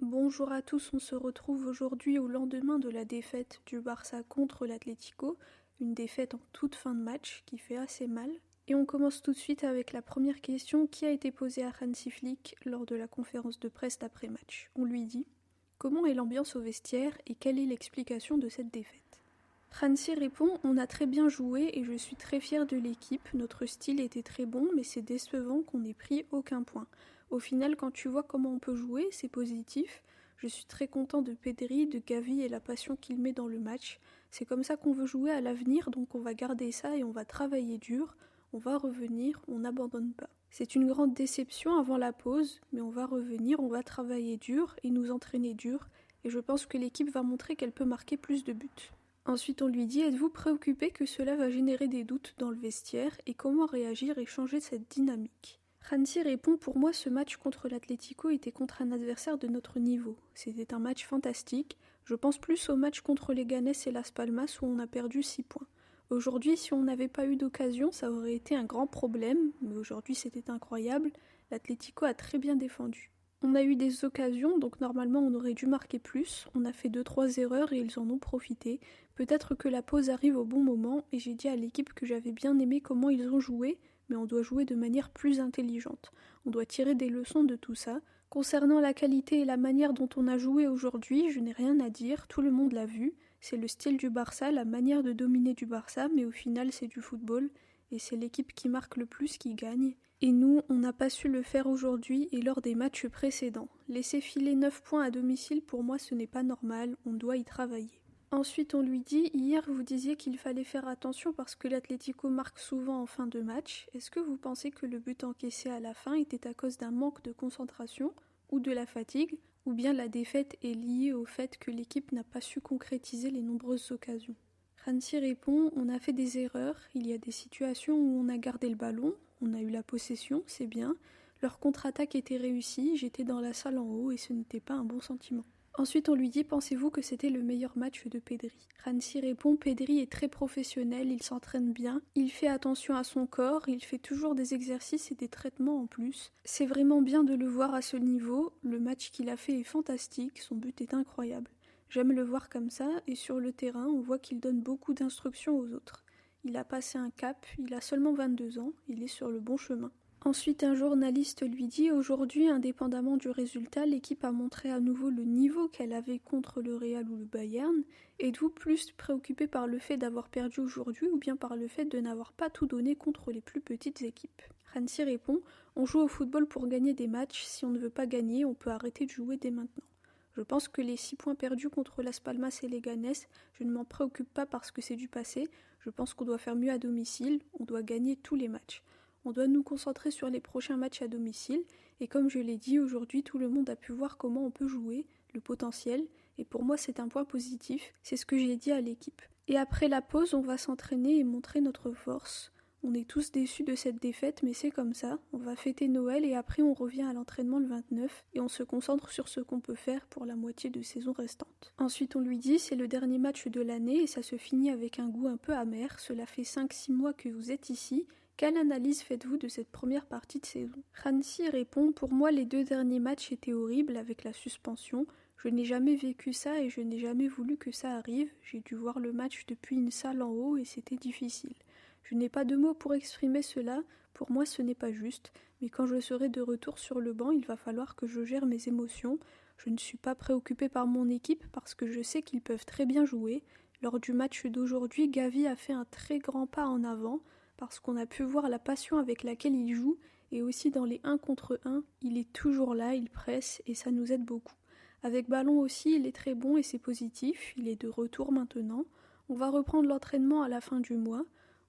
Bonjour à tous, on se retrouve aujourd'hui au lendemain de la défaite du Barça contre l'Atlético, une défaite en toute fin de match qui fait assez mal. Et on commence tout de suite avec la première question qui a été posée à Hansi Flick lors de la conférence de presse d'après-match. On lui dit « Comment est l'ambiance au vestiaire et quelle est l'explication de cette défaite ?» Hansi répond « On a très bien joué et je suis très fier de l'équipe, notre style était très bon mais c'est décevant qu'on n'ait pris aucun point. Au final, quand tu vois comment on peut jouer, c'est positif. Je suis très content de Pedri, de Gavi et la passion qu'il met dans le match. C'est comme ça qu'on veut jouer à l'avenir, donc on va garder ça et on va travailler dur. On va revenir, on n'abandonne pas. C'est une grande déception avant la pause, mais on va revenir, on va travailler dur et nous entraîner dur. Et je pense que l'équipe va montrer qu'elle peut marquer plus de buts. » Ensuite, on lui dit « Êtes-vous préoccupé que cela va générer des doutes dans le vestiaire et comment réagir et changer cette dynamique ?» Hansi répond « Pour moi, ce match contre l'Atlético était contre un adversaire de notre niveau. C'était un match fantastique. Je pense plus au match contre les Leganés et Las Palmas où on a perdu 6 points. Aujourd'hui, si on n'avait pas eu d'occasion, ça aurait été un grand problème, mais aujourd'hui c'était incroyable. L'Atlético a très bien défendu. On a eu des occasions, donc normalement on aurait dû marquer plus. On a fait 2-3 erreurs et ils en ont profité. Peut-être que la pause arrive au bon moment et j'ai dit à l'équipe que j'avais bien aimé comment ils ont joué, mais on doit jouer de manière plus intelligente. On doit tirer des leçons de tout ça. Concernant la qualité et la manière dont on a joué aujourd'hui, je n'ai rien à dire, tout le monde l'a vu. C'est le style du Barça, la manière de dominer du Barça, mais au final c'est du football, et c'est l'équipe qui marque le plus qui gagne. Et nous, on n'a pas su le faire aujourd'hui et lors des matchs précédents. Laisser filer 9 points à domicile, pour moi ce n'est pas normal, on doit y travailler. Ensuite, on lui dit « Hier, vous disiez qu'il fallait faire attention parce que l'Atlético marque souvent en fin de match. Est-ce que vous pensez que le but encaissé à la fin était à cause d'un manque de concentration ou de la fatigue, ou bien la défaite est liée au fait que l'équipe n'a pas su concrétiser les nombreuses occasions ?» Hansi répond « On a fait des erreurs, il y a des situations où on a gardé le ballon, on a eu la possession, c'est bien. Leur contre-attaque était réussie, j'étais dans la salle en haut et ce n'était pas un bon sentiment. » Ensuite, on lui dit « Pensez-vous que c'était le meilleur match de Pedri ?» Hansi répond « Pedri est très professionnel, il s'entraîne bien, il fait attention à son corps, il fait toujours des exercices et des traitements en plus. C'est vraiment bien de le voir à ce niveau, le match qu'il a fait est fantastique, son but est incroyable. J'aime le voir comme ça, et sur le terrain, on voit qu'il donne beaucoup d'instructions aux autres. Il a passé un cap, il a seulement 22 ans, il est sur le bon chemin. » Ensuite, un journaliste lui dit « Aujourd'hui, indépendamment du résultat, l'équipe a montré à nouveau le niveau qu'elle avait contre le Real ou le Bayern. Êtes-vous plus préoccupé par le fait d'avoir perdu aujourd'hui ou bien par le fait de n'avoir pas tout donné contre les plus petites équipes ?» Hansi répond « On joue au football pour gagner des matchs. Si on ne veut pas gagner, on peut arrêter de jouer dès maintenant. Je pense que les 6 points perdus contre Las Palmas et Leganés, je ne m'en préoccupe pas parce que c'est du passé. Je pense qu'on doit faire mieux à domicile, on doit gagner tous les matchs. On doit nous concentrer sur les prochains matchs à domicile, et comme je l'ai dit, aujourd'hui tout le monde a pu voir comment on peut jouer, le potentiel, et pour moi c'est un point positif, c'est ce que j'ai dit à l'équipe. Et après la pause, on va s'entraîner et montrer notre force. On est tous déçus de cette défaite, mais c'est comme ça, on va fêter Noël et après on revient à l'entraînement le 29, et on se concentre sur ce qu'on peut faire pour la moitié de saison restante. Ensuite on lui dit, c'est le dernier match de l'année et ça se finit avec un goût un peu amer, cela fait 5-6 mois que vous êtes ici. Quelle analyse faites-vous de cette première partie de saison ? Hansi répond « Pour moi, les 2 derniers matchs étaient horribles avec la suspension. Je n'ai jamais vécu ça et je n'ai jamais voulu que ça arrive. J'ai dû voir le match depuis une salle en haut et c'était difficile. Je n'ai pas de mots pour exprimer cela. Pour moi, ce n'est pas juste. Mais quand je serai de retour sur le banc, il va falloir que je gère mes émotions. Je ne suis pas préoccupé par mon équipe parce que je sais qu'ils peuvent très bien jouer. Lors du match d'aujourd'hui, Gavi a fait un très grand pas en avant. Parce qu'on a pu voir la passion avec laquelle il joue, et aussi dans les 1 contre 1, il est toujours là, il presse, et ça nous aide beaucoup. Avec ballon aussi, il est très bon et c'est positif, il est de retour maintenant. On va reprendre l'entraînement à la fin du mois.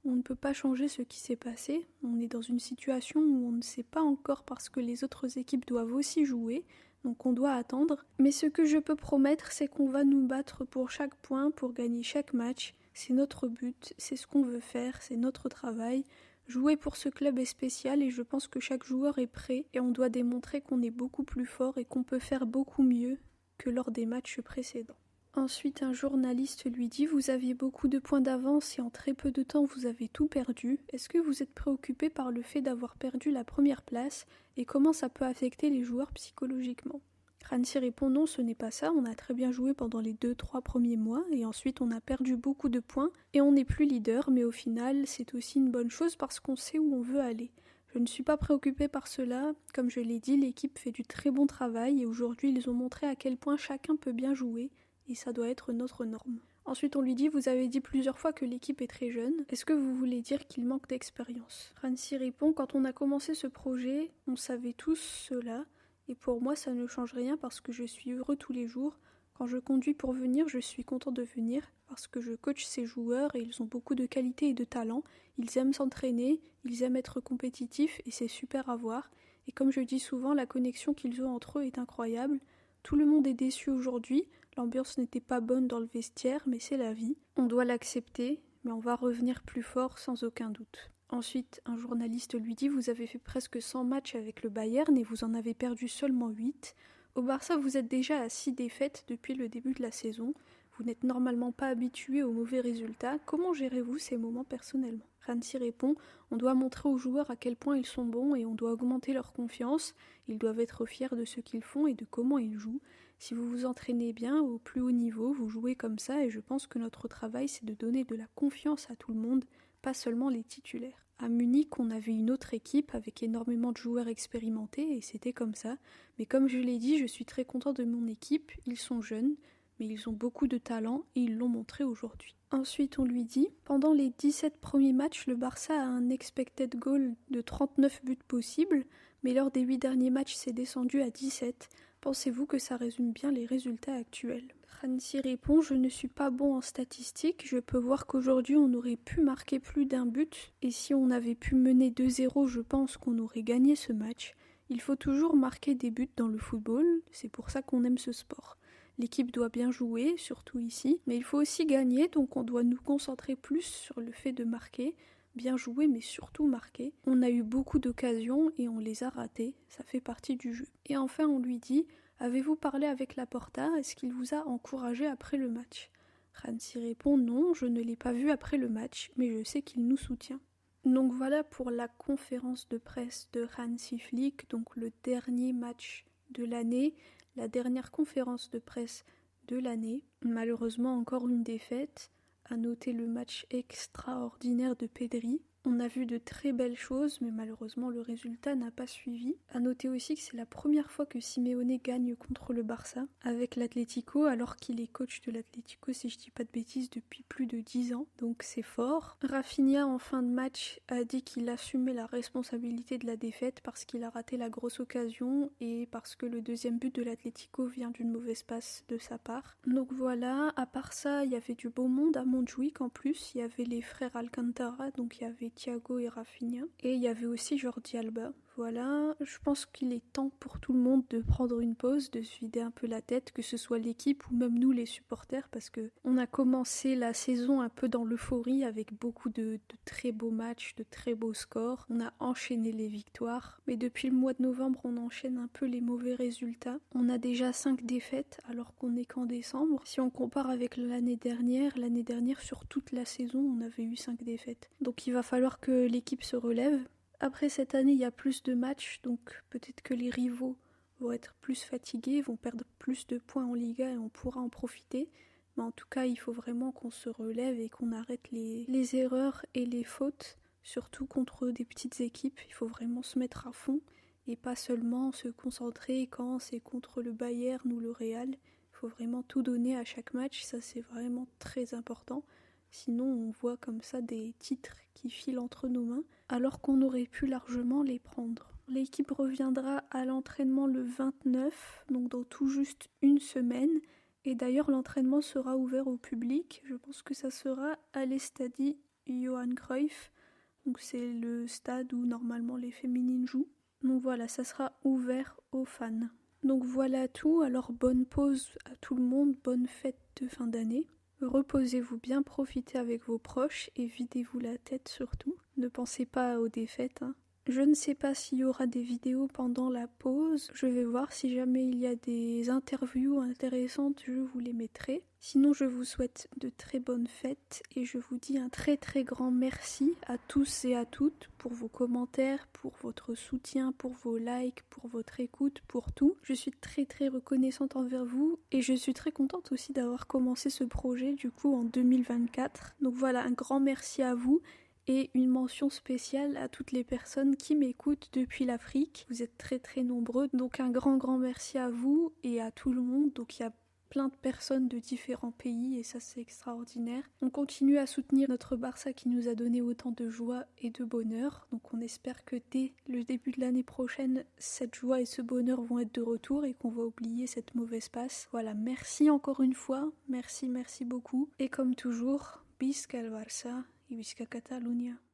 On ne peut pas changer ce qui s'est passé, on est dans une situation où on ne sait pas encore parce que les autres équipes doivent aussi jouer, donc on doit attendre. Mais ce que je peux promettre, c'est qu'on va nous battre pour chaque point, pour gagner chaque match. C'est notre but, c'est ce qu'on veut faire, c'est notre travail. Jouer pour ce club est spécial et je pense que chaque joueur est prêt et on doit démontrer qu'on est beaucoup plus fort et qu'on peut faire beaucoup mieux que lors des matchs précédents. Ensuite, un journaliste lui dit « Vous aviez beaucoup de points d'avance et en très peu de temps vous avez tout perdu. Est-ce que vous êtes préoccupé par le fait d'avoir perdu la première place et comment ça peut affecter les joueurs psychologiquement ?» Rancy répond non, ce n'est pas ça, on a très bien joué pendant les 2-3 premiers mois et ensuite on a perdu beaucoup de points et on n'est plus leader, mais au final c'est aussi une bonne chose parce qu'on sait où on veut aller. Je ne suis pas préoccupée par cela, comme je l'ai dit, l'équipe fait du très bon travail et aujourd'hui ils ont montré à quel point chacun peut bien jouer et ça doit être notre norme. Ensuite on lui dit, vous avez dit plusieurs fois que l'équipe est très jeune, est-ce que vous voulez dire qu'il manque d'expérience? Rancy répond, quand on a commencé ce projet, on savait tous cela. Et pour moi, ça ne change rien parce que je suis heureux tous les jours. Quand je conduis pour venir, je suis content de venir parce que je coach ces joueurs et ils ont beaucoup de qualité et de talent. Ils aiment s'entraîner, ils aiment être compétitifs et c'est super à voir. Et comme je dis souvent, la connexion qu'ils ont entre eux est incroyable. Tout le monde est déçu aujourd'hui. L'ambiance n'était pas bonne dans le vestiaire, mais c'est la vie. On doit l'accepter, mais on va revenir plus fort sans aucun doute. Ensuite, un journaliste lui dit « Vous avez fait presque 100 matchs avec le Bayern et vous en avez perdu seulement 8. Au Barça, vous êtes déjà à 6 défaites depuis le début de la saison. Vous n'êtes normalement pas habitué aux mauvais résultats. Comment gérez-vous ces moments personnellement ?» Rancy répond « On doit montrer aux joueurs à quel point ils sont bons et on doit augmenter leur confiance. Ils doivent être fiers de ce qu'ils font et de comment ils jouent. Si vous vous entraînez bien au plus haut niveau, vous jouez comme ça et je pense que notre travail, c'est de donner de la confiance à tout le monde, pas seulement les titulaires. À Munich, on avait une autre équipe avec énormément de joueurs expérimentés et c'était comme ça. Mais comme je l'ai dit, je suis très content de mon équipe. Ils sont jeunes, mais ils ont beaucoup de talent et ils l'ont montré aujourd'hui. Ensuite, on lui dit « Pendant les 17 premiers matchs, le Barça a un expected goal de 39 buts possibles, mais lors des 8 derniers matchs, c'est descendu à 17. Pensez-vous que ça résume bien les résultats actuels ?» Rancy répond « Je ne suis pas bon en statistiques, je peux voir qu'aujourd'hui on aurait pu marquer plus d'un but, et si on avait pu mener 2-0, je pense qu'on aurait gagné ce match. Il faut toujours marquer des buts dans le football, c'est pour ça qu'on aime ce sport. L'équipe doit bien jouer, surtout ici, mais il faut aussi gagner, donc on doit nous concentrer plus sur le fait de marquer, bien jouer mais surtout marquer. On a eu beaucoup d'occasions et on les a ratées, ça fait partie du jeu. » Et enfin on lui dit « Avez-vous parlé avec Laporta? Est-ce qu'il vous a encouragé après le match ?» Rancy répond « Non, je ne l'ai pas vu après le match, mais je sais qu'il nous soutient. » Donc voilà pour la conférence de presse de Hansi Flick, donc le dernier match de l'année, la dernière conférence de presse de l'année. Malheureusement encore une défaite, à noter le match extraordinaire de Pedri. On a vu de très belles choses, mais malheureusement le résultat n'a pas suivi. À noter aussi que c'est la première fois que Simeone gagne contre le Barça avec l'Atlético, alors qu'il est coach de l'Atlético, si je dis pas de bêtises, depuis plus de 10 ans. Donc c'est fort. Rafinha, en fin de match, a dit qu'il assumait la responsabilité de la défaite parce qu'il a raté la grosse occasion et parce que le deuxième but de l'Atlético vient d'une mauvaise passe de sa part. Donc voilà, à part ça, il y avait du beau monde à Montjuïc en plus. Il y avait les frères Alcantara, donc il y avait Thiago et Rafinha. Et il y avait aussi Jordi Alba. Voilà, je pense qu'il est temps pour tout le monde de prendre une pause, de se vider un peu la tête, que ce soit l'équipe ou même nous les supporters, parce que on a commencé la saison un peu dans l'euphorie avec beaucoup de très beaux matchs, de très beaux scores. On a enchaîné les victoires, mais depuis le mois de novembre, on enchaîne un peu les mauvais résultats. On a déjà 5 défaites alors qu'on n'est qu'en décembre. Si on compare avec l'année dernière sur toute la saison, on avait eu 5 défaites. Donc il va falloir que l'équipe se relève. Après cette année, il y a plus de matchs, donc peut-être que les rivaux vont être plus fatigués, vont perdre plus de points en Liga et on pourra en profiter. Mais en tout cas, il faut vraiment qu'on se relève et qu'on arrête les erreurs et les fautes, surtout contre des petites équipes. Il faut vraiment se mettre à fond et pas seulement se concentrer quand c'est contre le Bayern ou le Real. Il faut vraiment tout donner à chaque match, ça c'est vraiment très important. Sinon, on voit comme ça des titres qui filent entre nos mains, alors qu'on aurait pu largement les prendre. L'équipe reviendra à l'entraînement le 29, donc dans tout juste une semaine. Et d'ailleurs, l'entraînement sera ouvert au public. Je pense que ça sera à l'Estadi Johan Cruyff. Donc c'est le stade où normalement les féminines jouent. Donc voilà, ça sera ouvert aux fans. Donc voilà tout. Alors bonne pause à tout le monde, bonne fête de fin d'année. Reposez-vous bien, profitez avec vos proches et videz-vous la tête surtout. Ne pensez pas aux défaites, Je ne sais pas s'il y aura des vidéos pendant la pause. Je vais voir si jamais il y a des interviews intéressantes, je vous les mettrai. Sinon, je vous souhaite de très bonnes fêtes et je vous dis un très très grand merci à tous et à toutes pour vos commentaires, pour votre soutien, pour vos likes, pour votre écoute, pour tout. Je suis très très reconnaissante envers vous et je suis très contente aussi d'avoir commencé ce projet du coup en 2024. Donc voilà, un grand merci à vous. Et une mention spéciale à toutes les personnes qui m'écoutent depuis l'Afrique. Vous êtes très très nombreux, donc un grand merci à vous et à tout le monde. Donc il y a plein de personnes de différents pays et ça c'est extraordinaire. On continue à soutenir notre Barça qui nous a donné autant de joie et de bonheur. Donc on espère que dès le début de l'année prochaine, cette joie et ce bonheur vont être de retour et qu'on va oublier cette mauvaise passe. Voilà, merci encore une fois, merci beaucoup. Et comme toujours, Visca el Barça y Visca Catalunya.